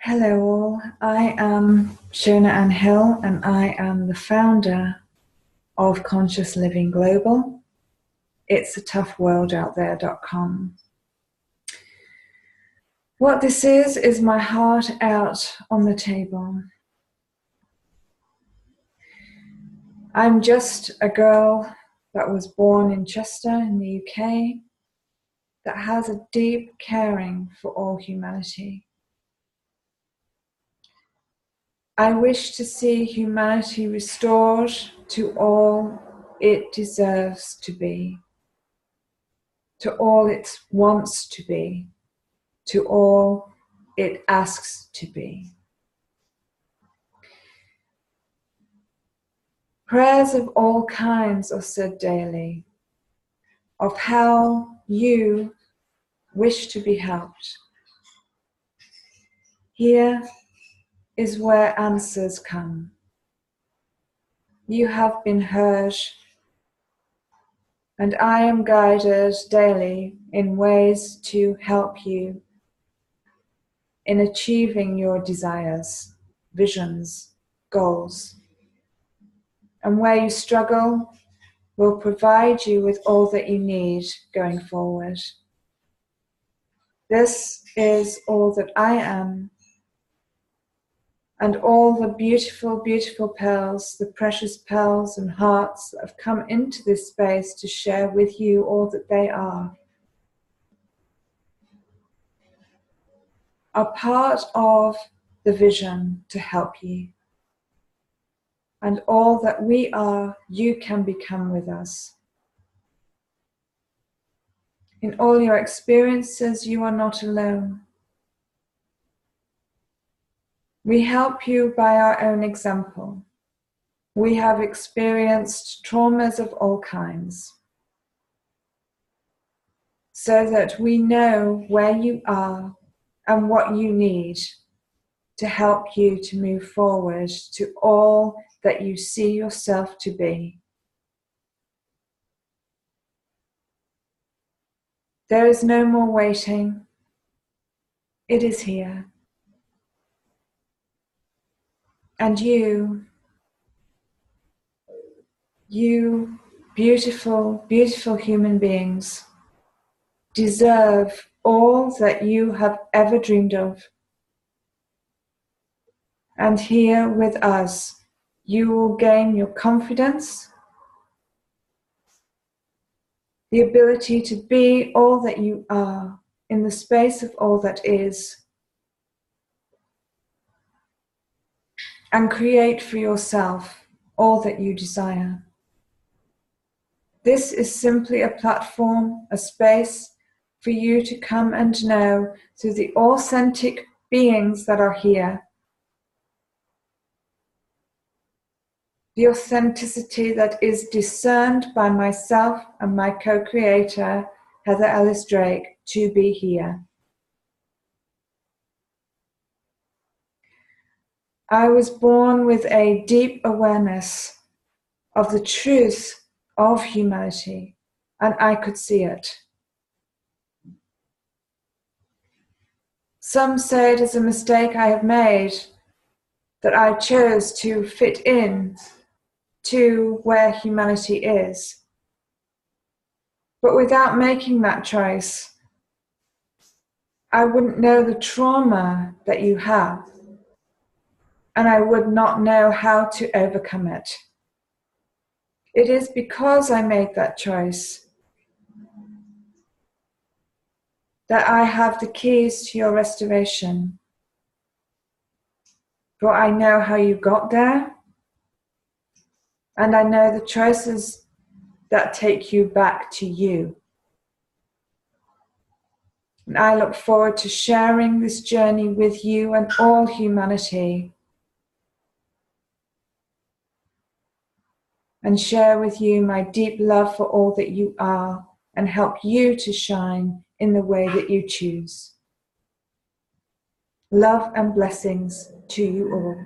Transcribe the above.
Hello all, I am Shona Ann Hill and I am the founder of Conscious Living Global. It's a tough world out there.com. What this is my heart out on the table. I'm just a girl that was born in Chester in the UK that has a deep caring for all humanity. I wish to see humanity restored to all it deserves to be, to all it wants to be, to all it asks to be. Prayers of all kinds are said daily of how you wish to be helped. Here is where answers come. You have been heard, and I am guided daily in ways to help you in achieving your desires, visions, goals. And where you struggle, will provide you with all that you need going forward. This is all that I am, and all the beautiful, beautiful pearls, the precious pearls and hearts that have come into this space to share with you all that they are part of the vision to help you. And all that we are, you can become with us. In all your experiences, you are not alone. We help you by our own example. We have experienced traumas of all kinds, so that we know where you are and what you need to help you to move forward to all that you see yourself to be. There is no more waiting. It is here. And you beautiful, beautiful human beings, deserve all that you have ever dreamed of. And here with us, you will gain your confidence, the ability to be all that you are in the space of all that is, and create for yourself all that you desire. This is simply a platform, a space for you to come and know through the authentic beings that are here, the authenticity that is discerned by myself and my co-creator, Heather Ellis Drake, to be here. I was born with a deep awareness of the truth of humanity, and I could see it. Some say it is a mistake I have made, that I chose to fit in to where humanity is. But without making that choice, I wouldn't know the trauma that you have, and I would not know how to overcome it. It is because I made that choice that I have the keys to your restoration. For I know how you got there, and I know the choices that take you back to you. And I look forward to sharing this journey with you and all humanity, and share with you my deep love for all that you are, and help you to shine in the way that you choose. Love and blessings to you all.